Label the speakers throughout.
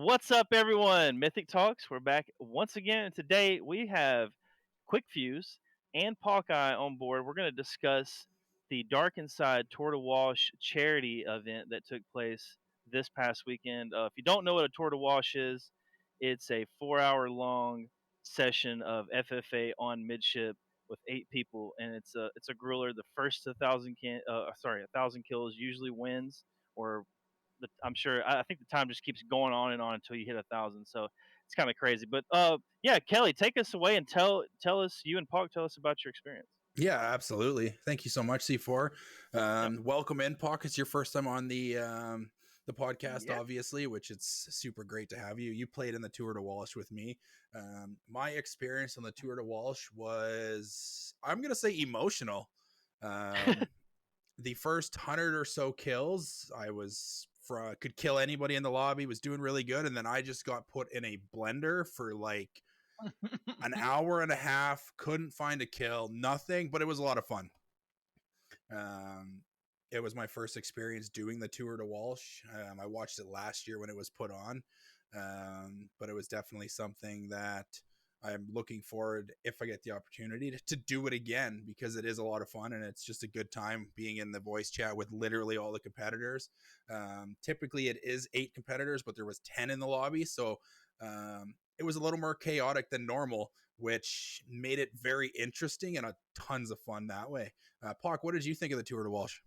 Speaker 1: What's up, everyone? Mythic Talks. We're back once again. Today we have Quick Fuse and Hawkeye on board. We're going to discuss the Dark Inside Tour De Walsh charity event that took place this past weekend. If you don't know what a Tour De Walsh is, it's a 4 hour long session of FFA on midship with 8 people, and it's a grueler. The first 1,000 kills usually wins, or I'm sure. I think the time just keeps going on and on until you hit 1,000. So it's kind of crazy. But yeah, Kelly, take us away and tell us, you and Paul, tell us about your experience.
Speaker 2: Yeah, absolutely. Thank you so much, C4.
Speaker 1: Yep.
Speaker 2: Welcome in, Pac. It's your first time on the podcast,
Speaker 1: Yeah.
Speaker 2: obviously, which it's super great to have you. You played in the Tour de Walsh with me. My experience on the Tour de Walsh was, I'm gonna say, emotional. Um, the first 100 or so kills, I was could kill anybody in the lobby, was doing really good, and then I just got put in a blender for like an hour and a half, couldn't find a kill, nothing, but it was a lot of fun. Um, it was my first experience doing the Tour de Walsh. I watched it last year when it was put on, but it was definitely something that I'm looking forward, if I get the opportunity, to do it again, because it is a lot of fun and it's just a good time being in the voice chat with literally all the competitors. Typically it is 8 competitors, but there was 10 in the lobby, so it was a little more chaotic than normal, which made it very interesting and a tons of fun that way. Pac, what did you think of the Tour de Walsh?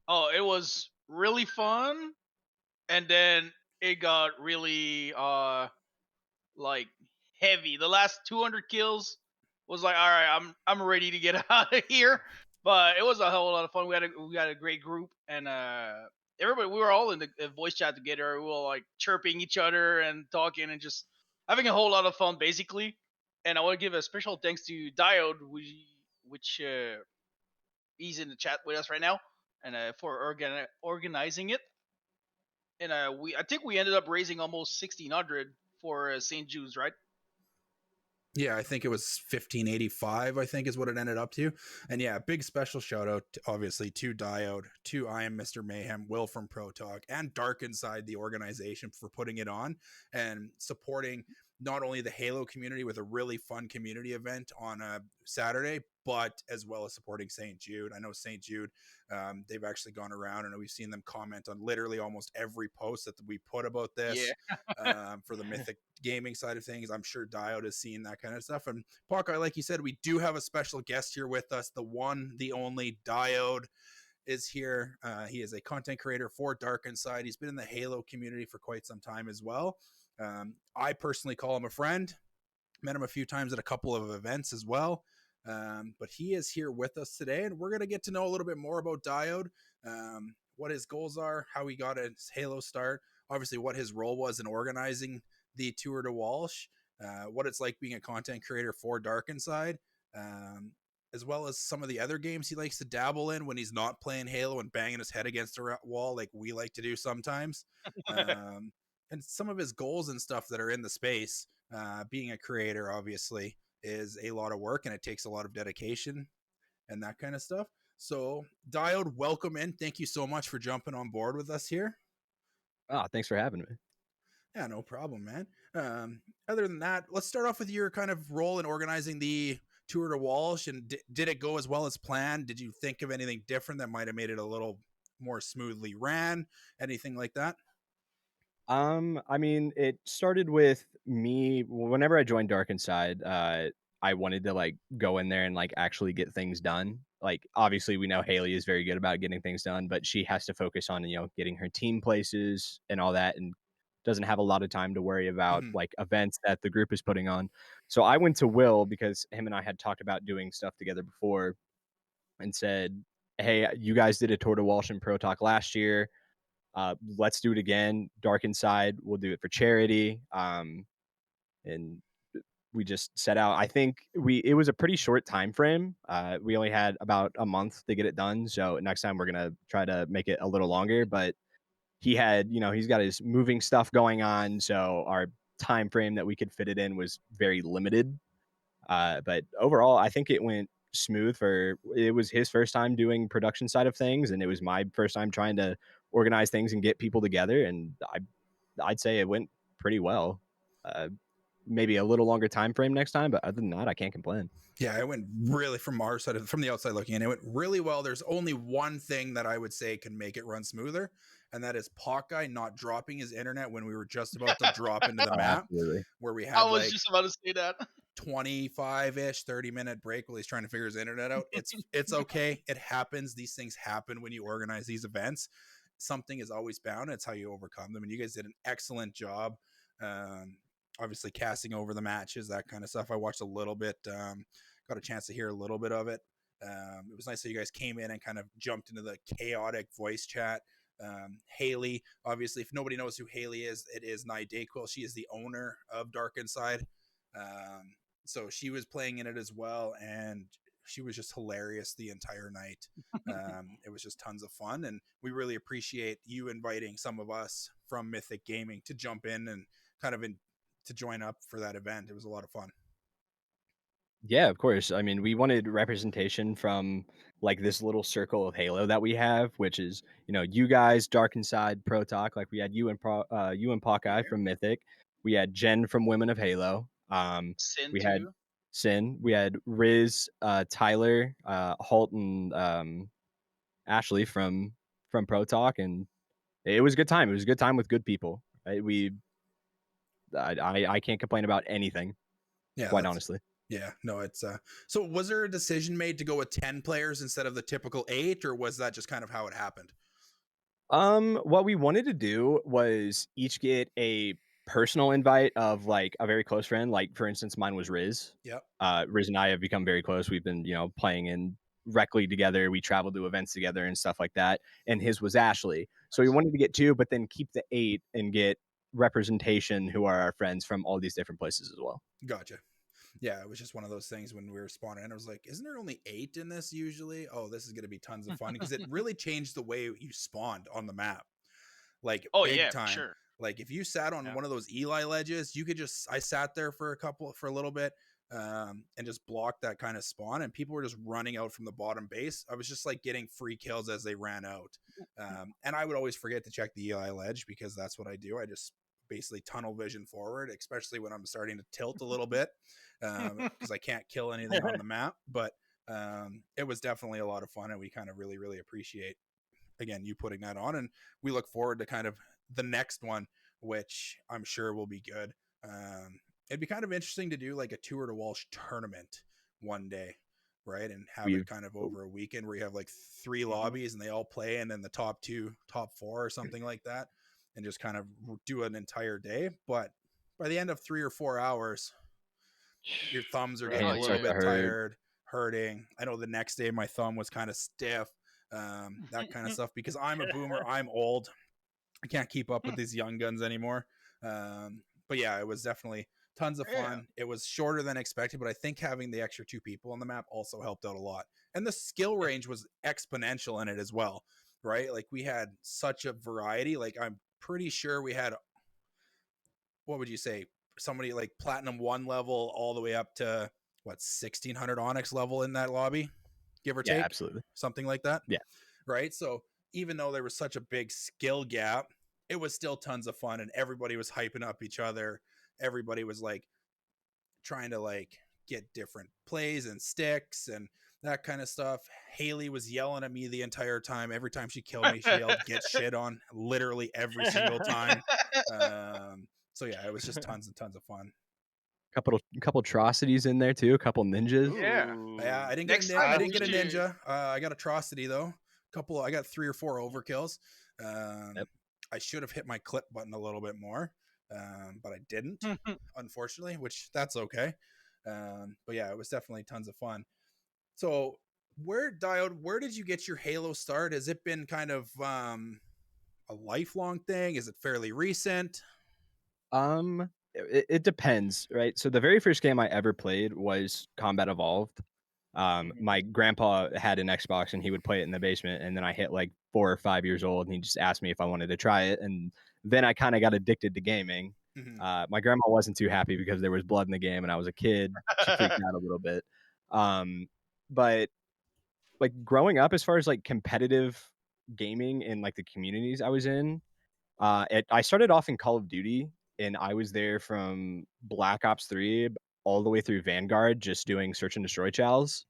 Speaker 3: Oh, it was really fun, and then it got really like heavy. The last 200 kills was like, all right, I'm ready to get out of here. But it was a whole lot of fun. We had a great group, and everybody, we were all in the voice chat together. We were like chirping each other and talking and just having a whole lot of fun, basically. And I want to give a special thanks to Dieode, which he's in the chat with us right now, and for organizing it. And I think we ended up raising almost 1,600 for St. Jude's, right?
Speaker 2: Yeah, I think it was 1585, I think is what it ended up to. And yeah, big special shout out, obviously, to Dieode, to I Am Mr. Mayhem, Will from Pro Talk, and Dark Inside, the organization, for putting it on and supporting not only the Halo community with a really fun community event on a Saturday, but as well as supporting St. Jude. I know St. Jude, they've actually gone around and we've seen them comment on literally almost every post that we put about
Speaker 3: Yeah.
Speaker 2: this. For the Mythic gaming side of things, I'm sure Dieode has seen that kind of stuff. And Parker, like you said, we do have a special guest here with us. The one, the only Dieode is here. He is a content creator for Dark Inside. He's been in the Halo community for quite some time as well. I personally call him a friend. Met him a few times at a couple of events as well. But he is here with us today, and we're going to get to know a little bit more about Dieode, what his goals are, how he got his Halo start, obviously what his role was in organizing the Tour de Walsh, what it's like being a content creator for Dark Inside, as well as some of the other games he likes to dabble in when he's not playing Halo and banging his head against a wall like we like to do sometimes. And some of his goals and stuff that are in the space. Being a creator, obviously, is a lot of work and it takes a lot of dedication and that kind of stuff. So, Dieode, welcome in. Thank you so much for jumping on board with us here.
Speaker 4: Oh, thanks for having me.
Speaker 2: Yeah, no problem, man. Other than that, let's start off with your kind of role in organizing the Tour de Walsh. And did it go as well as planned? Did you think of anything different that might have made it a little more smoothly ran? Anything like that?
Speaker 4: I mean, it started with me whenever I joined Dark Inside, I wanted to like go in there and like actually get things done. Like obviously we know Haley is very good about getting things done, but she has to focus on, getting her team places and all that and doesn't have a lot of time to worry about
Speaker 2: Mm-hmm.
Speaker 4: like events that the group is putting on. So I went to Will because him and I had talked about doing stuff together before and said, "Hey, you guys did a Tour de Walsh and Pro Talk last year. Let's do it again. Dark Inside, we'll do it for charity." And we just set out. I think it was a pretty short time frame. We only had about a month to get it done. So next time we're gonna try to make it a little longer. But he's got his moving stuff going on, so our time frame that we could fit it in was very limited. But overall, I think it went smooth. It was his first time doing production side of things, and it was my first time trying to organize things and get people together. And I'd say it went pretty well. Maybe a little longer time frame next time, but other than that, I can't complain.
Speaker 2: Yeah, it went really from our side from the outside looking in. It went really well. There's only one thing that I would say can make it run smoother, and that is Hawkeye not dropping his internet when we were just about to drop into the
Speaker 4: Oh,
Speaker 2: map,
Speaker 4: absolutely.
Speaker 2: where we
Speaker 3: I
Speaker 2: had
Speaker 3: was
Speaker 2: like
Speaker 3: just about to say that.
Speaker 2: 25-ish 30-minute break while he's trying to figure his internet out. It's okay. It happens. These things happen when you organize these events. Something is always bound. It's how you overcome them, and you guys did an excellent job. Obviously casting over the matches, that kind of stuff. I watched a little bit, got a chance to hear a little bit of it. It was nice that you guys came in and kind of jumped into the chaotic voice chat. Haley, obviously, if nobody knows who Haley is, it is Nye Dayquil. She is the owner of Dark Inside. So she was playing in it as well, and she was just hilarious the entire night. It was just tons of fun, and we really appreciate you inviting some of us from Mythic Gaming to jump in and kind of to join up for that event. It was a lot of fun.
Speaker 4: Yeah, of course. I mean, we wanted representation from like this little circle of Halo that we have, which is, you guys, Dark Inside, Pro Talk. Like we had you and Hawkeye from Mythic. We had Jen from Women of Halo.
Speaker 3: Sin
Speaker 4: We had
Speaker 3: too.
Speaker 4: Sin. We had Riz, Tyler, Holt, and Ashley from Pro Talk, and it was a good time. It was a good time with good people. Right? I can't complain about anything,
Speaker 2: Yeah,
Speaker 4: quite honestly.
Speaker 2: yeah, no, it's so was there a decision made to go with 10 players instead of the typical 8, or was that just kind of how it happened?
Speaker 4: What we wanted to do was each get a personal invite of like a very close friend. Like for instance, mine was Riz.
Speaker 2: Yep.
Speaker 4: Riz and I have become very close. We've been, playing in Rec League together. We traveled to events together and stuff like that. And his was Ashley. So we wanted to get 2, but then keep the 8 and get representation who are our friends from all these different places as well.
Speaker 2: Gotcha. Yeah, it was just one of those things when we were spawning in. I was like, isn't there only 8 in this usually? Oh, this is going to be tons of fun because it really changed the way you spawned on the map. Like
Speaker 3: Oh
Speaker 2: big
Speaker 3: yeah, for
Speaker 2: time.
Speaker 3: sure.
Speaker 2: Like if you sat on
Speaker 1: Yeah.
Speaker 2: one of those Eli ledges, you could just I sat there for a little bit and just blocked that kind of spawn, and people were just running out from the bottom base. I was just like getting free kills as they ran out. And I would always forget to check the Eli ledge because that's what I do. I just basically tunnel vision forward, especially when I'm starting to tilt a little bit because I can't kill anything on the map. But it was definitely a lot of fun, and we kind of really, really appreciate again you putting that on, and we look forward to kind of the next one, which I'm sure will be good. It'd be kind of interesting to do like a Tour De Walsh tournament one day, right? And have it
Speaker 4: We've
Speaker 2: kind of over a weekend where you have like 3
Speaker 1: Mhm.
Speaker 2: lobbies and they all play, and then the top 4 or something like that, and just kind of do an entire day. But by the end of 3 or 4 hours, your thumbs are
Speaker 1: Bro,
Speaker 2: getting a
Speaker 3: Oh
Speaker 2: little
Speaker 3: yeah.
Speaker 2: bit
Speaker 4: hurt.
Speaker 2: hurting. I know the next day my thumb was kind of stiff, that kind of stuff because I'm a boomer. I'm old. I can't keep up with these young guns anymore. But yeah, it was definitely tons of
Speaker 3: Yeah.
Speaker 2: fun. It was shorter than expected, but I think having the extra 2 people on the map also helped out a lot. And the skill range was exponential in it as well, right? Like we had such a variety. Like I'm pretty sure we had, what would you say, somebody like platinum 1 level all the way up to what 1600 onyx level in that lobby, give or
Speaker 4: Yeah,
Speaker 2: take,
Speaker 4: absolutely.
Speaker 2: something like that.
Speaker 4: Yeah.
Speaker 2: Right. So even though there was such a big skill gap, it was still tons of fun, and everybody was hyping up each other. Everybody was like trying to like get different plays and sticks and that kind of stuff. Haley was yelling at me the entire time. Every time she killed me, she yelled, "Get shit on," literally every single time. So yeah, it was just tons and tons of fun.
Speaker 4: Couple atrocities in there too, a couple ninjas.
Speaker 3: Yeah.
Speaker 2: Yeah, I didn't get
Speaker 3: Next
Speaker 2: I
Speaker 3: time
Speaker 2: didn't
Speaker 3: we
Speaker 2: get a
Speaker 3: should.
Speaker 2: ninja. I got atrocity though. I got 3 or 4 overkills.
Speaker 4: Yep.
Speaker 2: I should have hit my clip button a little bit more, but I didn't, unfortunately. Which that's okay. But yeah, it was definitely tons of fun. So Dieode, where did you get your Halo start? Has it been kind of a lifelong thing? Is it fairly recent?
Speaker 4: It depends, right? So the very first game I ever played was Combat Evolved.
Speaker 1: Mhm.
Speaker 4: My grandpa had an Xbox and he would play it in the basement, and then I hit like 4 or 5 years old and he just asked me if I wanted to try it, and then I kind of got addicted to gaming.
Speaker 2: Mm-hmm.
Speaker 4: My grandma wasn't too happy because there was blood in the game and I was a kid. She freaked out a little bit. But like growing up, as far as like competitive gaming in like the communities I was in, I started off in Call of Duty, and I was there from Black Ops 3 all the way through Vanguard, just doing search and destroy chows,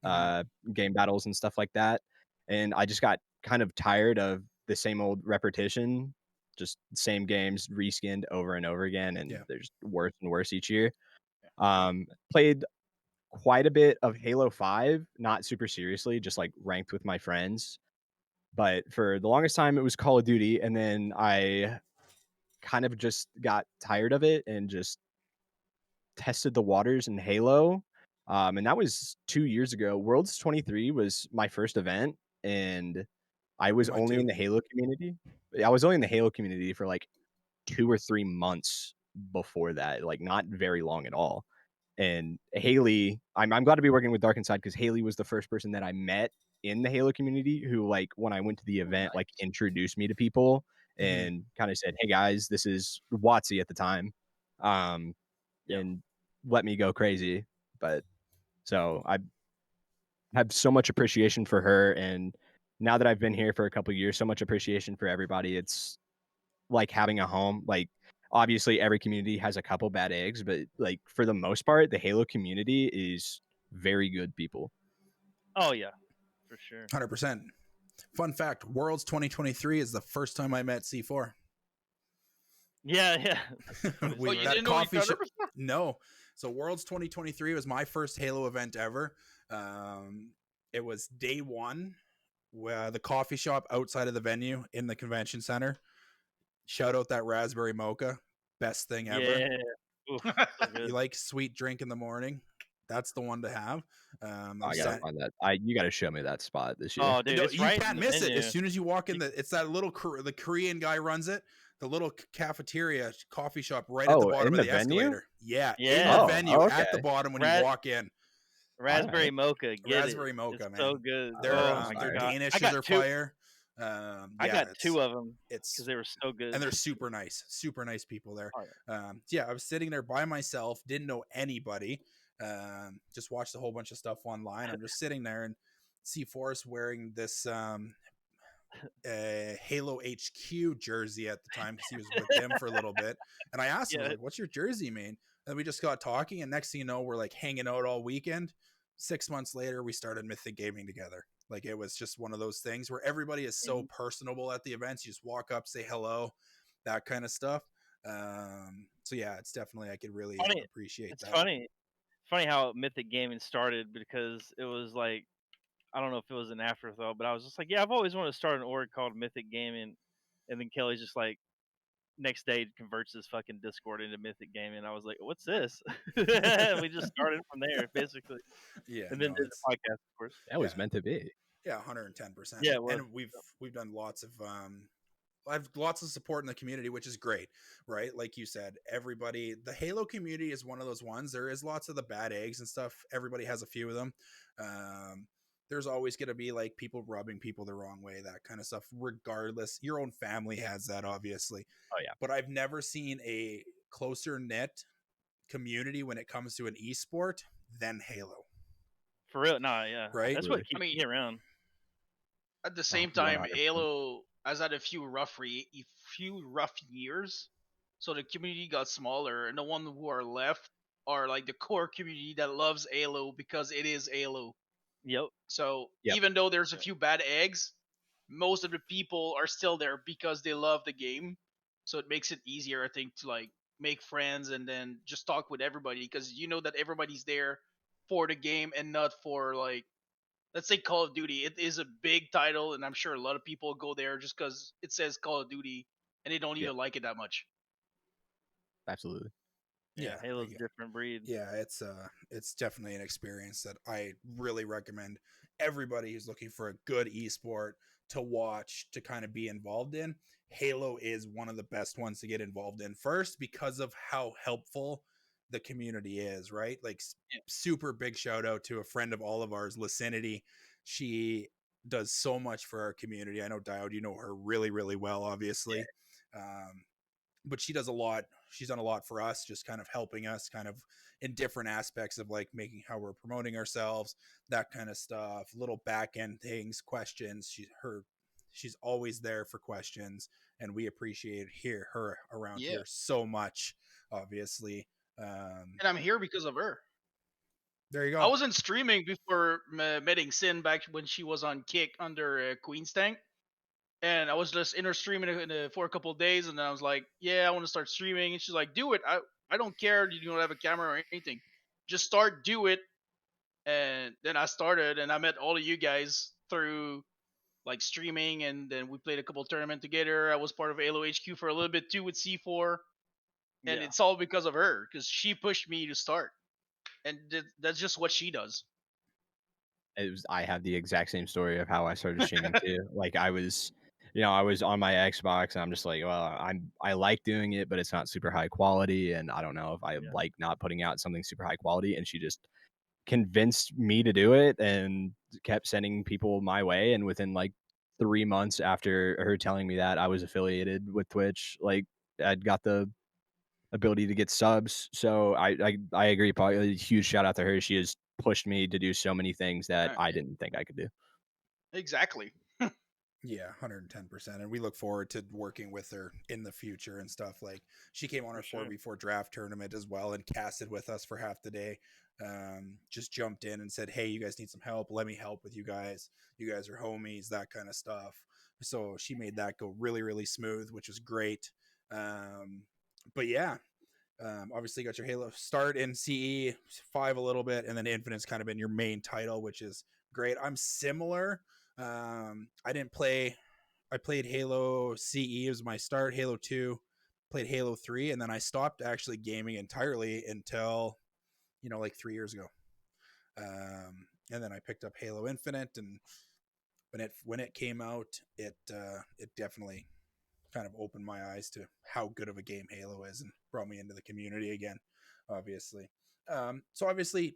Speaker 4: game battles and stuff like that. And I just got kind of tired of the same old repetition, just same games reskinned over and over again, and
Speaker 2: Yeah.
Speaker 4: they're just worse and worse each year. Played quite a bit of Halo 5, not super seriously, just like ranked with my friends. But for the longest time, it was Call of Duty, and then I kind of just got tired of it and just tested the waters in Halo. And that was 2 years ago. Worlds 23 was my first event, and I was
Speaker 2: Mine
Speaker 4: only
Speaker 2: too.
Speaker 4: in the Halo community. I was only in the Halo community for like 2 or 3 months before that, like not very long at all. And Haley, I'm glad to be working with Dark Inside because Haley was the first person that I met in the Halo community who, like, when I went to the event, like, introduced me to people and kind of said, "Hey guys, this is Watsy at the time," um, and let me go crazy. But so I have so much appreciation for her, and now that I've been here for a couple years, so much appreciation for everybody. It's like having a home. Like, obviously every community has a couple bad eggs, but like for the most part, the Halo community is very good people.
Speaker 1: Oh yeah, for sure.
Speaker 2: 100%. Fun fact: Worlds 2023 is the first time I met C4.
Speaker 1: Yeah, yeah. That's the funniest
Speaker 3: Oh,
Speaker 1: thing
Speaker 3: you
Speaker 1: ever.
Speaker 3: didn't know each other
Speaker 2: shop.
Speaker 3: before?
Speaker 2: No. So Worlds 2023 was my first Halo event ever. It was day one, where the coffee shop outside of the venue in the convention center. Shout out that raspberry mocha, best thing ever.
Speaker 1: Yeah. Oof, so good.
Speaker 2: You like sweet drink in the morning? That's the one to have.
Speaker 4: I gotta find that. You gotta show me that spot this year.
Speaker 1: Oh, dude,
Speaker 2: No,
Speaker 1: it's
Speaker 2: you
Speaker 1: right in
Speaker 2: can't
Speaker 1: the
Speaker 2: miss it. As
Speaker 1: menu.
Speaker 2: soon as you walk in, it's that little the Korean guy runs it. The little cafeteria coffee shop right at the
Speaker 4: Oh,
Speaker 2: bottom
Speaker 4: in
Speaker 2: of
Speaker 4: the
Speaker 2: the
Speaker 4: venue?
Speaker 2: escalator. Yeah, in the
Speaker 1: Yeah.
Speaker 2: venue
Speaker 4: Oh,
Speaker 2: at the
Speaker 4: okay.
Speaker 2: bottom when you
Speaker 1: Ra-
Speaker 2: walk in.
Speaker 4: All
Speaker 1: raspberry
Speaker 4: right.
Speaker 1: mocha, get it.
Speaker 2: Raspberry
Speaker 1: It's
Speaker 2: mocha,
Speaker 1: so
Speaker 2: man.
Speaker 1: good.
Speaker 2: Their
Speaker 1: Oh
Speaker 4: That's
Speaker 1: my
Speaker 2: their
Speaker 4: fire.
Speaker 1: god.
Speaker 2: danishes are fire.
Speaker 1: I
Speaker 2: Yeah,
Speaker 1: got two of them because
Speaker 2: it's
Speaker 1: they were so good.
Speaker 2: and they're super nice people there.
Speaker 1: Oh, yeah.
Speaker 2: Yeah, I was sitting there by myself, didn't know anybody. Just watched a whole bunch of stuff online. I'm just sitting there and see Forrest wearing this Halo HQ jersey at the time because he was with them for a little bit. And I asked him, I was
Speaker 1: Yeah.
Speaker 2: like, "What's your jersey mean?" And we just got talking, and next thing you know, we're like hanging out all weekend. 6 months later, we started Mythic Gaming together. Like, it was just one of those things where everybody is so
Speaker 1: Mhm.
Speaker 2: personable at the events. You just walk up, say hello, that kind of stuff. So yeah, it's definitely, I could really
Speaker 1: Funny.
Speaker 2: appreciate
Speaker 1: It's
Speaker 2: that.
Speaker 1: funny. Funny how Mythic Gaming started because it was like I don't know if it was an afterthought, but I was just like, yeah, I've always wanted to start an org called Mythic Gaming, and then Kelly's just like next day converts his fucking Discord into Mythic Gaming. And I was like, what's this? We just started from there basically,
Speaker 2: Yeah,
Speaker 1: and then
Speaker 2: no,
Speaker 1: did
Speaker 2: it's
Speaker 1: the podcast, of course.
Speaker 4: That
Speaker 2: yeah,
Speaker 4: was meant to be.
Speaker 2: yeah, 110%.
Speaker 1: Yeah, it was.
Speaker 2: And we've done lots of I've lots of support in the community, which is great, right? Like you said, everybody, the Halo community is one of those ones. There is lots of the bad eggs and stuff. Everybody has a few of them. There's always going to be like people rubbing people the wrong way, that kind of stuff, regardless. Your own family has that, obviously.
Speaker 4: Oh yeah.
Speaker 2: But I've never seen a closer knit community when it comes to an esport than Halo,
Speaker 1: For real, nah, yeah,
Speaker 2: right?
Speaker 1: that's what
Speaker 4: Absolutely.
Speaker 3: I
Speaker 1: keeps
Speaker 3: mean,
Speaker 1: me around.
Speaker 3: at the
Speaker 4: Oh,
Speaker 3: same time,
Speaker 4: 100%.
Speaker 3: Halo has had a few rough years, so the community got smaller, and the one who are left are like the core community that loves Halo because it is Halo.
Speaker 1: Yep.
Speaker 3: So
Speaker 4: Yep.
Speaker 3: even though there's a
Speaker 1: Yep.
Speaker 3: few bad eggs, most of the people are still there because they love the game. So it makes it easier, I think, to like make friends and then just talk with everybody because you know that everybody's there for the game and not for like, let's say Call of Duty. It is a big title, and I'm sure a lot of people go there just because it says Call of Duty and they don't
Speaker 4: Yep.
Speaker 3: even like it that much.
Speaker 4: Absolutely.
Speaker 1: Yeah,
Speaker 2: Yeah,
Speaker 1: Halo's a different breed.
Speaker 2: yeah, it's definitely an experience that I really recommend everybody who's looking for a good esport to watch, to kind of be involved in. Halo is one of the best ones to get involved in, first because of how helpful the community is, right? Like,
Speaker 3: Yeah.
Speaker 2: super big shout out to a friend of all of ours, Licinity. She does so much for our community. I know Dieode, you know her really well, obviously. But she does a lot. She's done a lot for us, just kind of helping us kind of in different aspects of like making how we're promoting ourselves, that kind of stuff, little back end things, questions. she's always there for questions, and we appreciate her around
Speaker 3: Yeah,
Speaker 2: here so much. Obviously,
Speaker 3: and I'm here because of her.
Speaker 2: there you
Speaker 3: I
Speaker 2: go.
Speaker 3: wasn't streaming before meeting Sin back when she was on Kick under Queen's Tank, and I was just in her streaming for a couple of days, and then I was like, "Yeah, I want to start streaming," and she's like, "Do it. I don't care. You don't have a camera or anything. Just start, do it." And then I started, and I met all of you guys through like streaming, and then we played a couple tournament together. I was part of Halo HQ for a little bit too with C4, and
Speaker 1: Yeah.
Speaker 3: it's all because of her because she pushed me to start, and that's just what she does.
Speaker 4: I have the exact same story of how I started streaming too. Like I was, I was on my Xbox and I'm just like, well, I like doing it, but it's not super high quality, and I don't know if I
Speaker 1: Yeah.
Speaker 4: like not putting out something super high quality. And she just convinced me to do it and kept sending people my way. And within like 3 months after her telling me that, I was affiliated with Twitch. Like I'd got the ability to get subs. So I agree. Probably a huge shout out to her. She has pushed me to do so many things that I
Speaker 3: Yeah,
Speaker 4: didn't think I could do.
Speaker 3: exactly.
Speaker 2: Yeah, 110%. And we look forward to working with her in the future and stuff. Like she came on
Speaker 1: For
Speaker 2: our
Speaker 1: sure.
Speaker 2: 4v4 draft tournament as well and casted with us for half the day. Just jumped in and said, "Hey, you guys need some help. Let me help with you guys. You guys are homies," that kind of stuff. So she made that go really, really smooth, which was great. Um, but yeah, obviously got your Halo start in CE5 a little bit, and then Infinite's kind of been your main title, which is great. I'm similar. I didn't play. I played Halo CE as my start. Halo 2, played Halo 3, and then I stopped actually gaming entirely until like 3 years ago. And then I picked up Halo Infinite, and when it came out, it definitely kind of opened my eyes to how good of a game Halo is and brought me into the community again, obviously. So obviously,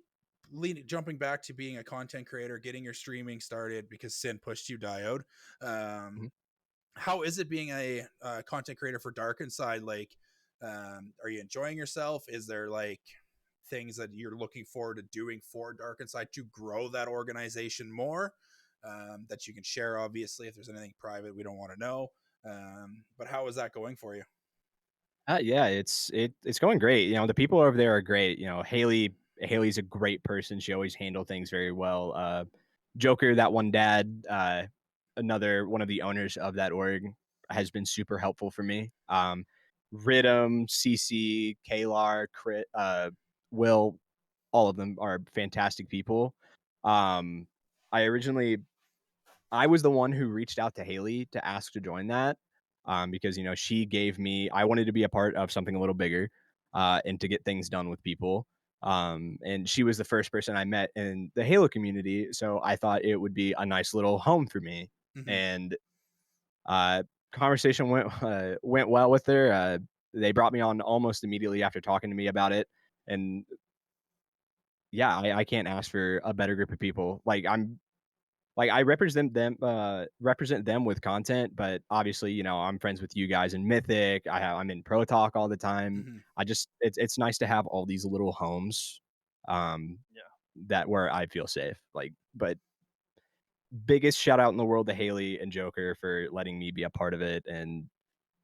Speaker 2: jumping back to being a content creator, getting your streaming started because Sin pushed you, Diode. Um,
Speaker 4: Mhm.
Speaker 2: how is it being a content creator for Dark Inside? Like, are you enjoying yourself? Is there like things that you're looking forward to doing for Dark Inside to grow that organization more? That you can share, obviously. If there's anything private we don't want to know, but how is that going for you?
Speaker 4: Yeah, it's going great. The people over there are great. Haley's a great person. She always handled things very well. Joker, that one dad, another one of the owners of that org, has been super helpful for me. Riddim, CC, Kalar, Crit, Will, all of them are fantastic people. Um, I originally I was the one who reached out to Haley to ask to join that, because she gave me. I wanted to be a part of something a little bigger, and to get things done with people. And she was the first person I met in the Halo community, so I thought it would be a nice little home for me.
Speaker 2: Mm-hmm.
Speaker 4: And uh, conversation went well with her. They brought me on almost immediately after talking to me about it, and yeah, I can't ask for a better group of people. Like I represent them with content, but obviously, I'm friends with you guys in Mythic. I'm in Pro Talk all the time.
Speaker 2: Mm-hmm.
Speaker 4: It's nice to have all these little homes, um,
Speaker 1: Yeah.
Speaker 4: that where I feel safe. But biggest shout out in the world to Haley and Joker for letting me be a part of it and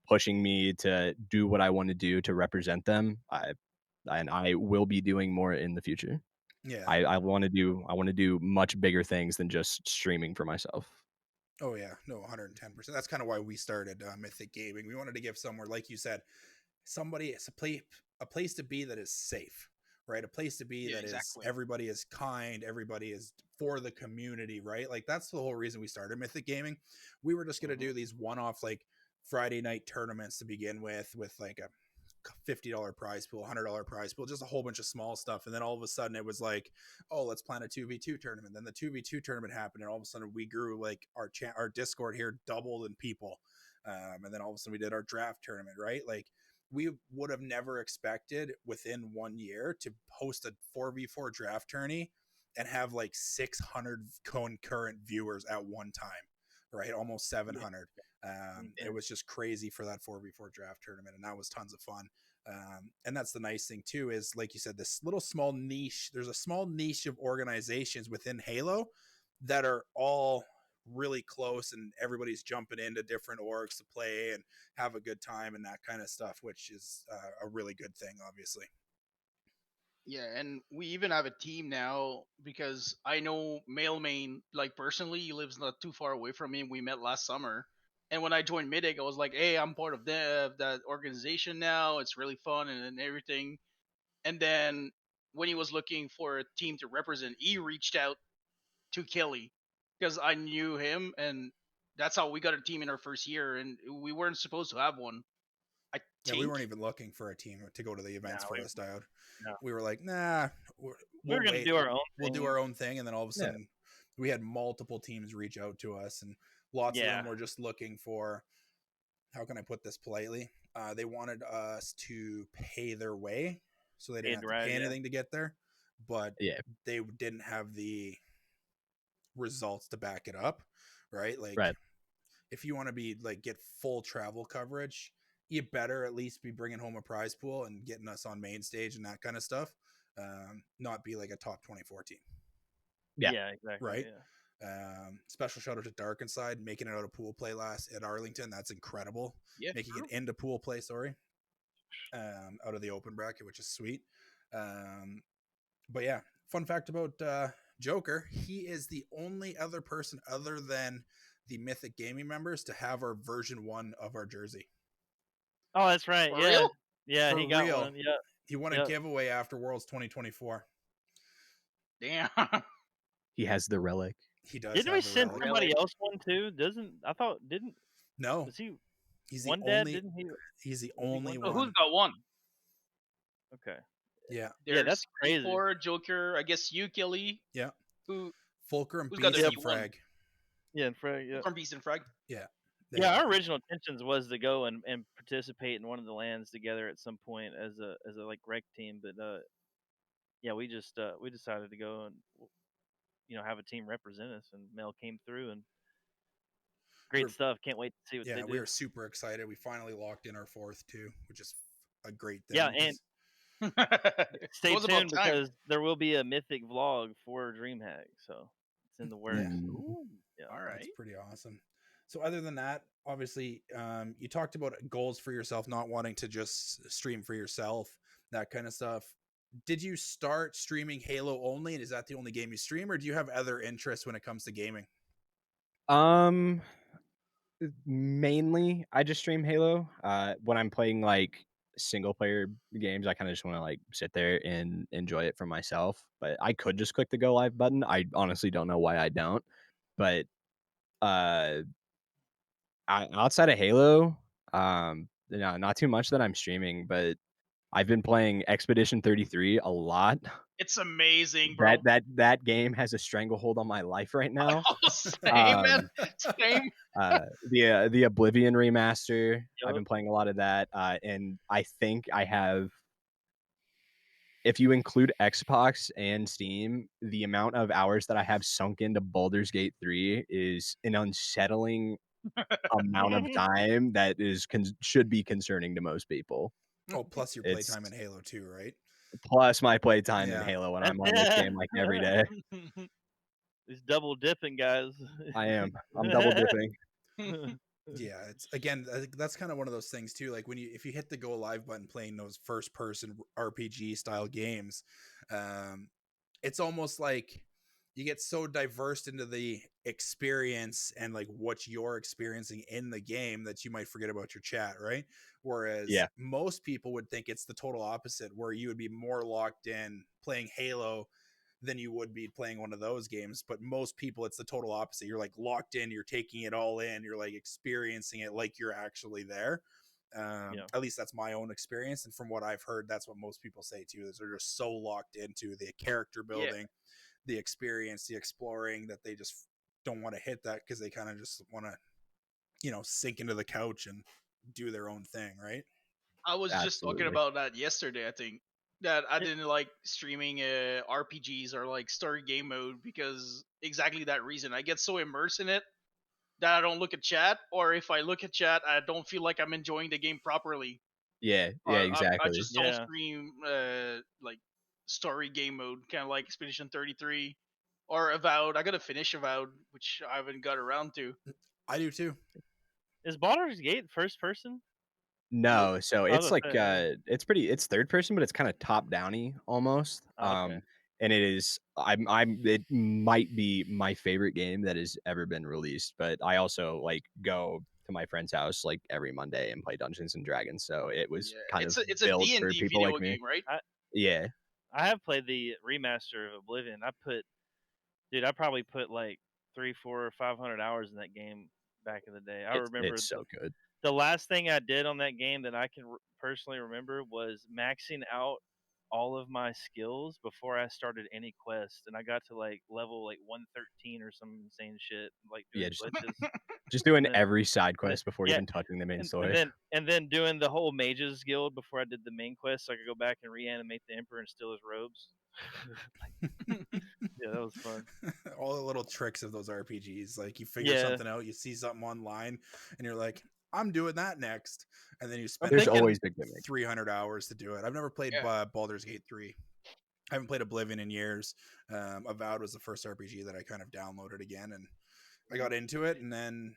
Speaker 4: pushing me to do what I want to do to represent them. I will be doing more in the future.
Speaker 2: Yeah.
Speaker 4: I want to do much bigger things than just streaming for myself.
Speaker 2: Oh yeah. No, 110%. That's kind of why we started Mythic Gaming. We wanted to give somewhere, like you said, somebody it's a place to be that is safe, right? A place to be
Speaker 3: Yeah,
Speaker 2: that is
Speaker 3: exactly.
Speaker 2: everybody is kind, everybody is for the community, right? Like that's the whole reason we started Mythic Gaming. We were just going to
Speaker 1: Hmm.
Speaker 2: do these one-off like Friday night tournaments to begin with like a $50 prize pool, $100 prize pool, just a whole bunch of small stuff. And then all of a sudden it was like, oh, let's plan a 2v2 tournament. Then the 2v2 tournament happened, and all of a sudden we grew, like our Discord here doubled in people. And then all of a sudden we did our draft tournament, right? Like we would have never expected within 1 year to host a 4v4 draft tourney and have like 600 concurrent viewers at one time, right? Almost
Speaker 1: Yeah.
Speaker 2: 700.
Speaker 1: Yeah.
Speaker 2: It was just crazy for that 4v4 draft tournament, and that was tons of fun. And that's the nice thing too, is like you said, this little small niche. There's a small niche of organizations within Halo that are all really close and everybody's jumping into different orgs to play and have a good time and that kind of stuff, which is a really good thing, obviously.
Speaker 3: Yeah, and we even have a team now because I know Mailmain, like personally, he lives not too far away from me. And we met last summer, and when I joined Mythic, I was like, "Hey, I'm part of that organization now. It's really fun and everything." And then when he was looking for a team to represent, he reached out to Kelly because I knew him, and that's how we got a team in our first year. And we weren't supposed to have one, I
Speaker 2: Yeah, we
Speaker 3: think.
Speaker 2: weren't even looking for a team to go to the events
Speaker 1: No,
Speaker 2: for us, Diode.
Speaker 1: no.
Speaker 2: We were like, nah,
Speaker 1: We
Speaker 2: we'll
Speaker 1: were gonna
Speaker 2: wait.
Speaker 1: do our own
Speaker 2: We'll do
Speaker 1: thing.
Speaker 2: our own thing. And then all of a
Speaker 4: Yeah.
Speaker 2: sudden, we had multiple teams reach out to us, and lots of
Speaker 1: Yeah.
Speaker 2: them were just looking for, how can I put this politely? They wanted us to pay their way, so they didn't have to
Speaker 1: Right,
Speaker 2: pay
Speaker 1: yeah.
Speaker 2: anything to get there, but
Speaker 4: Yeah.
Speaker 2: they didn't have the results to back it up, right? Like,
Speaker 4: Right.
Speaker 2: if you want to be like get full travel coverage, you better at least be bringing home a prize pool and getting us on main stage and that kind of stuff. Not be like a top 24 team,
Speaker 4: Yeah.
Speaker 1: Yeah, exactly.
Speaker 2: right?
Speaker 1: Yeah.
Speaker 2: Special shout out to Dark Inside making it out of pool play last at Arlington. That's incredible.
Speaker 3: Yeah,
Speaker 2: Making
Speaker 3: true.
Speaker 2: it into pool play, sorry, out of the open bracket, which is sweet. But yeah, fun fact about Joker, he is the only other person other than the Mythic Gaming members to have our version 1 of our jersey.
Speaker 1: Oh, that's right.
Speaker 3: For
Speaker 1: Yeah.
Speaker 3: real?
Speaker 1: Yeah,
Speaker 2: For
Speaker 1: he got
Speaker 2: real.
Speaker 1: one. Yeah.
Speaker 2: He won a
Speaker 1: Yep.
Speaker 2: giveaway after Worlds 2024.
Speaker 3: Damn.
Speaker 4: He has the relic.
Speaker 2: He does
Speaker 1: Didn't we
Speaker 2: have the
Speaker 1: send
Speaker 2: relic.
Speaker 1: somebody
Speaker 3: Relic.
Speaker 1: else one too? I thought didn't
Speaker 2: No,
Speaker 1: was he
Speaker 2: he's the
Speaker 1: one dad?
Speaker 2: only.
Speaker 1: Didn't he?
Speaker 2: He's the
Speaker 1: Was he
Speaker 2: only
Speaker 1: one?
Speaker 3: So
Speaker 2: one.
Speaker 3: who's got one?
Speaker 1: Okay.
Speaker 2: Yeah,
Speaker 1: Yeah, that's
Speaker 3: There's
Speaker 1: crazy.
Speaker 3: C4, Joker, I guess you, Kelly.
Speaker 2: yeah.
Speaker 3: Who
Speaker 2: Fulcrum,
Speaker 3: who's got the
Speaker 2: Beast, and
Speaker 1: Yep.
Speaker 3: C1?
Speaker 2: Frag.
Speaker 1: Yeah, and Fred. Yeah.
Speaker 3: From Beast and Frag.
Speaker 2: Yeah,
Speaker 1: Yeah, our original intentions was to go and participate in one of the lands together at some point as a like rec team, but yeah, we decided to go and have a team represent us, and Mel came through and great
Speaker 2: we're
Speaker 1: stuff. Can't wait to see what they
Speaker 2: we
Speaker 1: do.
Speaker 2: were super excited. We finally locked in our 4th too, which is a great thing.
Speaker 1: Yeah, and
Speaker 3: It
Speaker 1: stay
Speaker 3: was about
Speaker 1: tuned
Speaker 3: time.
Speaker 1: because there will be a mythic vlog for DreamHack, so it's in the works.
Speaker 4: Mm.
Speaker 3: Ooh,
Speaker 1: Yeah.
Speaker 3: all
Speaker 2: That's
Speaker 3: right.
Speaker 2: pretty awesome. So other than that, obviously, you talked about goals for yourself, not wanting to just stream for yourself, that kind of stuff. Did you start streaming Halo only? And is that the only game you stream, or do you have other interests when it comes to gaming?
Speaker 4: Mainly I just stream Halo. When I'm playing like single player games, I kind of just want to like sit there and enjoy it for myself. But I could just click the go live button. I honestly don't know why I don't. But uh outside of Halo, not too much that I'm streaming, but I've been playing Expedition 33 a lot.
Speaker 3: It's amazing,
Speaker 4: That
Speaker 3: bro.
Speaker 4: that game has a stranglehold on my life right now.
Speaker 3: Same, man.
Speaker 4: Um,
Speaker 3: Same.
Speaker 4: the Oblivion remaster. I've
Speaker 1: Yep.
Speaker 4: been playing a lot of that, and I think I have. If you include Xbox and Steam, the amount of hours that I have sunk into Baldur's Gate 3 is an unsettling amount of time that should be concerning to most people.
Speaker 2: Oh, plus your
Speaker 4: It's
Speaker 2: playtime in Halo 2, right?
Speaker 4: plus my playtime in
Speaker 2: Yeah.
Speaker 4: Halo when
Speaker 1: That's
Speaker 4: I'm on this game like every day.
Speaker 1: He's double dipping, guys.
Speaker 4: I am. I'm double dipping.
Speaker 2: Yeah, it's again, I think that's kind of one of those things too. Like if you hit the go live button playing those first person RPG style games, it's almost like you get so diverse into the experience and like what you're experiencing in the game that you might forget about your chat, right? Whereas
Speaker 4: Yeah.
Speaker 2: most people would think it's the total opposite, where you would be more locked in playing Halo than you would be playing one of those games. But most people, it's the total opposite. You're like locked in, you're taking it all in, you're like experiencing it like you're actually there. At least that's my own experience, and from what I've heard, that's what most people say too, is they're just so locked into the character building, the experience, the exploring, that they just don't want to hit that because they kind of just want to sink into the couch and do their own thing, right?
Speaker 3: I was just talking
Speaker 4: Absolutely.
Speaker 3: about that yesterday. I think that I didn't like streaming RPGs or like story game mode because exactly that reason. I get so immersed in it that I don't look at chat, or if I look at chat, I don't feel like I'm enjoying the game properly.
Speaker 4: Yeah,
Speaker 3: Or I
Speaker 4: exactly.
Speaker 3: just don't
Speaker 1: Yeah.
Speaker 3: stream like story game mode, kind of like Expedition 33. or Avowed. I gotta finish Avowed, which I haven't got around to.
Speaker 2: I do too.
Speaker 1: Is Baldur's Gate first person?
Speaker 3: Nope.
Speaker 4: No, so
Speaker 1: I was
Speaker 4: it's
Speaker 1: gonna
Speaker 4: like
Speaker 1: say,
Speaker 4: it's third person, but it's kind of top downy almost.
Speaker 1: okay.
Speaker 4: And it is I'm it might be my favorite game that has ever been released. But I also like go to my friend's house like every Monday and play Dungeons and Dragons. So it was
Speaker 3: Yeah,
Speaker 4: kind of
Speaker 3: it's a
Speaker 4: built
Speaker 3: D and
Speaker 4: for
Speaker 3: D
Speaker 4: people like
Speaker 3: video
Speaker 4: me.
Speaker 3: game, right?
Speaker 4: Yeah,
Speaker 1: I have played the remaster of Oblivion. Dude, I probably put like 3, 4, or 500 hours in that game back in the day. I remember
Speaker 4: it's so good.
Speaker 1: the last thing I did on that game that I can personally remember was maxing out all of my skills before I started any quest, and I got to like level like 113 or some insane shit, like doing
Speaker 4: Yeah,
Speaker 1: glitches,
Speaker 4: just doing
Speaker 1: and then
Speaker 4: every side
Speaker 1: and then,
Speaker 4: quest before
Speaker 1: yeah,
Speaker 4: even touching the main
Speaker 1: and
Speaker 4: story.
Speaker 1: then and then doing the whole mages guild before I did the main quest, so I could go back and reanimate the emperor and steal his robes. Yeah, that was fun.
Speaker 2: All the little tricks of those RPGs. Like you figure
Speaker 1: Yeah,
Speaker 2: something out, you see something online, and you're like, I'm doing that next. And then you
Speaker 1: I'm
Speaker 2: spend
Speaker 4: There's
Speaker 2: another
Speaker 1: thinking.
Speaker 4: always big gimmick.
Speaker 2: 300 hours to do it. I've never played
Speaker 3: Yeah.
Speaker 2: Baldur's Gate 3. I haven't played Oblivion in years. Avowed was the first RPG that I kind of downloaded again, and I got into it, and then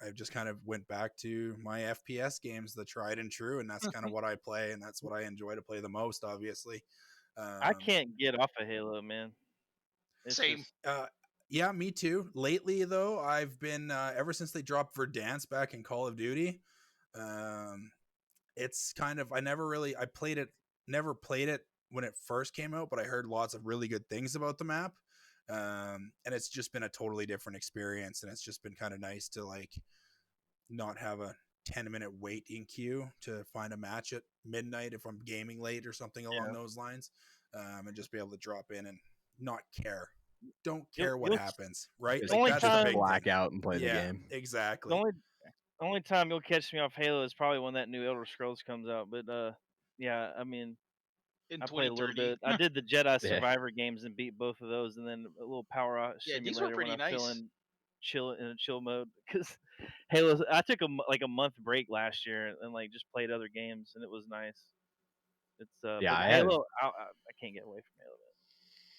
Speaker 2: I just kind of went back to my FPS games, the tried and true, and that's kind of what I play, and that's what I enjoy to play the most, obviously.
Speaker 1: I
Speaker 2: Um,
Speaker 1: can't get off of Halo, man. It's
Speaker 3: Same.
Speaker 1: just
Speaker 2: uh, yeah, me too. Lately, though, I've been ever since they dropped Verdansk back in Call of Duty. Um, it's kind of I played it, never played it when it first came out, but I heard lots of really good things about the map. And it's just been a totally different experience, and it's just been kind of nice to like not have a 10-minute waiting queue to find a match at midnight if I'm gaming late or something along
Speaker 1: yeah.
Speaker 2: those lines, and just be able to drop in and not care. Don't
Speaker 1: You'll
Speaker 2: care what
Speaker 1: you'll
Speaker 2: happens, right?
Speaker 4: Just
Speaker 1: the
Speaker 2: Like
Speaker 1: only
Speaker 2: that's the
Speaker 4: just
Speaker 1: time
Speaker 2: big thing.
Speaker 4: black out and play the
Speaker 2: Yeah,
Speaker 4: game.
Speaker 1: the
Speaker 2: exactly.
Speaker 1: only time you'll catch me off Halo is probably when that new Elder Scrolls comes out. But yeah, I mean,
Speaker 3: In
Speaker 1: I played a little
Speaker 3: 2030.
Speaker 1: bit. I did the Jedi
Speaker 4: Yeah.
Speaker 1: Survivor games and beat both of those, and then a little Power Out
Speaker 3: Yeah, these were
Speaker 1: Simulator when
Speaker 3: pretty
Speaker 1: I feel
Speaker 3: nice.
Speaker 1: in a chill mode. Because Halo, I took like a month break last year and like just played other games, and it was nice. It's
Speaker 4: Yeah,
Speaker 1: but Halo, I can't get away from Halo.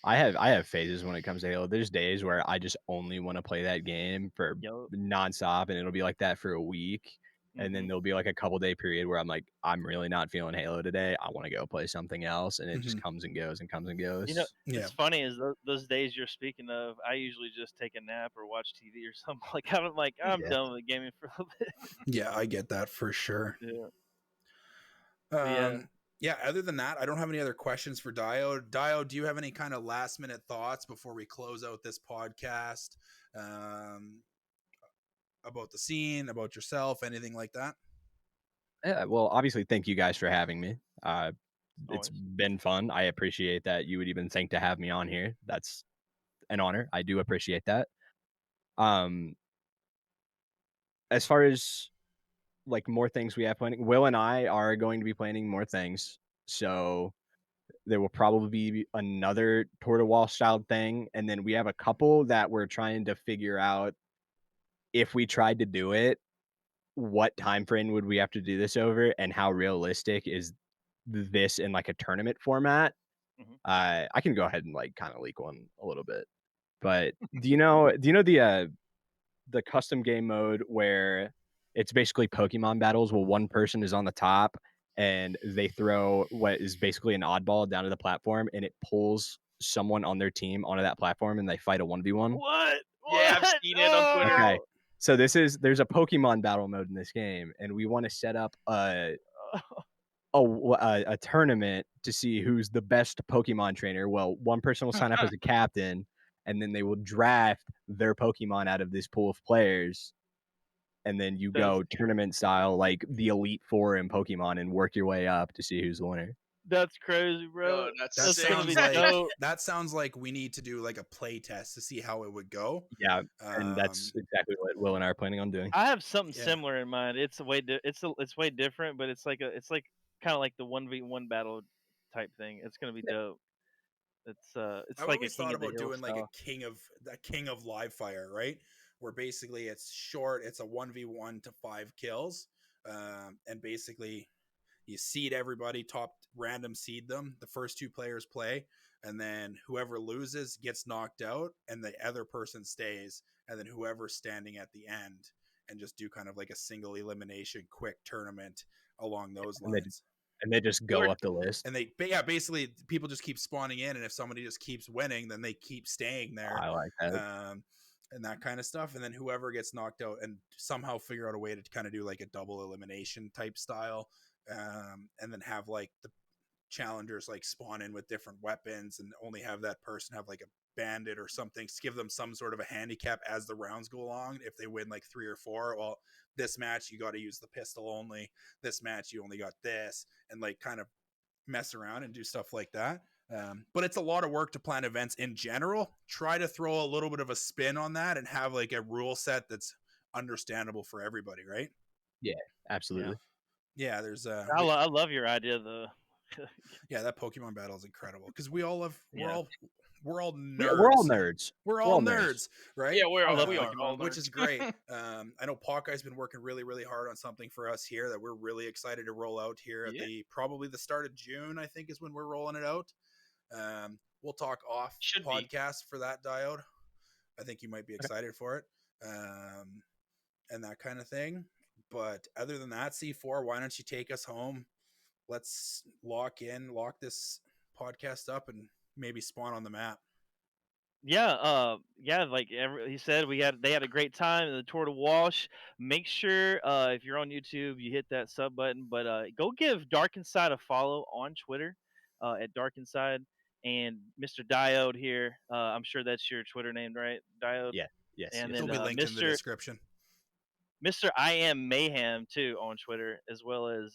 Speaker 4: I have phases when it comes to Halo. There's days where I just only want to play that game for
Speaker 1: Yo,
Speaker 4: nonstop, and it'll be like that for a week. And then
Speaker 1: hmm
Speaker 4: there'll be like a couple day period where I'm like, I'm really not feeling Halo today. I want to go play something else, and it just
Speaker 2: Hmm.
Speaker 4: comes and goes and comes and
Speaker 1: You know,
Speaker 4: goes.
Speaker 2: Yeah.
Speaker 1: it's funny is those days you're speaking of. I usually just take a nap or watch TV or something. I'm
Speaker 4: Yeah.
Speaker 1: done with gaming for a little bit.
Speaker 2: Yeah, I get that for sure.
Speaker 1: Yeah, but yeah.
Speaker 2: Um, yeah, other than that, I don't have any other questions for Dieode. Dieode, do you have any kind of last minute thoughts before we close out this podcast? Um, about the scene, about yourself, anything like that?
Speaker 4: Yeah. Well, obviously, thank you guys for having me. It's
Speaker 1: Always.
Speaker 4: been fun. I appreciate that you would even think to have me on here. That's an honor. I do appreciate that. Um, as far as like more things we have planning, Will and I are going to be planning more things. So there will probably be another Tour de Walsh style thing, and then we have a couple that we're trying to figure out if we tried to do it, what time frame would we have to do this over, and how realistic is this in like a tournament format.
Speaker 1: Hmm.
Speaker 4: I can go ahead and like kind of leak one a little bit, but do you know the custom game mode where it's basically Pokemon battles where one person is on the top and they throw what is basically an oddball down to the platform and it pulls someone on their team onto that platform and they fight a 1v1.
Speaker 1: What?
Speaker 3: Yeah, I've
Speaker 1: What?
Speaker 3: seen it on Twitter.
Speaker 4: Okay.
Speaker 1: Oh.
Speaker 4: So there's a Pokemon battle mode in this game and we want to set up a tournament to see who's the best Pokemon trainer. Well, one person will sign up as a captain and then they will draft their Pokemon out of this pool of players and then you
Speaker 1: That's
Speaker 4: go tournament style like the Elite Four in Pokemon and work your way up to see who's the winner.
Speaker 1: that's crazy, bro.
Speaker 3: Yo, that's
Speaker 2: That
Speaker 1: That's gonna
Speaker 3: sick.
Speaker 2: sounds
Speaker 1: be
Speaker 2: like
Speaker 1: dope.
Speaker 2: we need to do like a play test to see how it would go.
Speaker 4: Yeah, and
Speaker 2: Um,
Speaker 4: that's exactly what Will and I are planning on doing.
Speaker 1: I have something
Speaker 2: yeah.
Speaker 1: similar in mind. It's way different, but it's like kind of like the 1v1 battle type thing. It's gonna be dope. It's
Speaker 2: I've
Speaker 1: like a
Speaker 2: always
Speaker 1: King
Speaker 2: thought
Speaker 1: of the
Speaker 2: about
Speaker 1: Hill
Speaker 2: doing like
Speaker 1: style.
Speaker 2: a king of live fire, right? Where basically it's short, it's a 1v1 to 5 kills. And basically you seed everybody, top random seed them. The first two players play. and then whoever loses gets knocked out, and the other person stays, and then whoever's standing at the end, and just do kind of like a single elimination quick tournament along those
Speaker 4: And they
Speaker 2: lines.
Speaker 4: and they just
Speaker 3: We
Speaker 4: go
Speaker 3: were-
Speaker 4: up the list.
Speaker 2: And basically people just keep spawning in, and if somebody just keeps winning, then they keep staying there.
Speaker 4: I like that.
Speaker 2: And that kind of stuff. And then whoever gets knocked out, and somehow figure out a way to kind of do like a double elimination type style, and then have like the challengers like spawn in with different weapons, and only have that person have like a bandit or something to give them some sort of a handicap as the rounds go along. If they win like 3 or 4, well, this match you got to use the pistol only, this match you only got this, and like kind of mess around and do stuff like that. But it's a lot of work to plan events in general. Try to throw a little bit of a spin on that and have like a rule set that's understandable for everybody, right?
Speaker 4: Absolutely.
Speaker 2: Yeah, there's
Speaker 1: I love your idea.
Speaker 2: yeah, that Pokemon battle is incredible because we're all
Speaker 1: Yeah.
Speaker 2: nerds.
Speaker 4: We're all nerds.
Speaker 2: We're all nerds, right?
Speaker 3: Yeah,
Speaker 1: I love
Speaker 3: we are
Speaker 1: Pokemon,
Speaker 3: all
Speaker 2: which
Speaker 3: nerds.
Speaker 2: is great. I know Pawkeye's been working really, really hard on something for us here that we're really excited to roll out here at
Speaker 3: Yeah.
Speaker 2: probably the start of June, I think, is when we're rolling it out. We'll talk off
Speaker 3: Should be.
Speaker 2: podcast for that, Dieode. I think you might be excited for it, and that kind of thing. But other than that, C4, why don't you take us home? Let's lock this podcast up, and maybe spawn on the map.
Speaker 1: Yeah, like he said, they had a great time in the Tour De Walsh. Make sure if you're on YouTube, you hit that sub button. But go give Dark Inside a follow on Twitter at Dark Inside, and Mr. Dieode here. I'm sure that's your Twitter name, right? Dieode.
Speaker 4: Yeah. Yes.
Speaker 1: And
Speaker 4: yes.
Speaker 2: It'll
Speaker 1: then
Speaker 2: be linked in the description.
Speaker 1: Mr. I Am Mayhem too on Twitter, as well as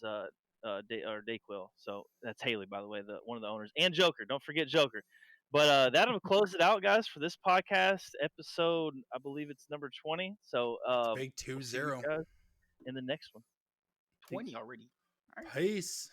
Speaker 1: Dayquil. So that's Haley, by the way, one of the owners, and Joker. Don't forget Joker. But that'll close it out, guys, for this podcast episode. I believe it's number 20. So
Speaker 2: Big
Speaker 1: we'll see
Speaker 2: 2-0.
Speaker 1: you guys in the next one.
Speaker 3: 20 already.
Speaker 2: Peace.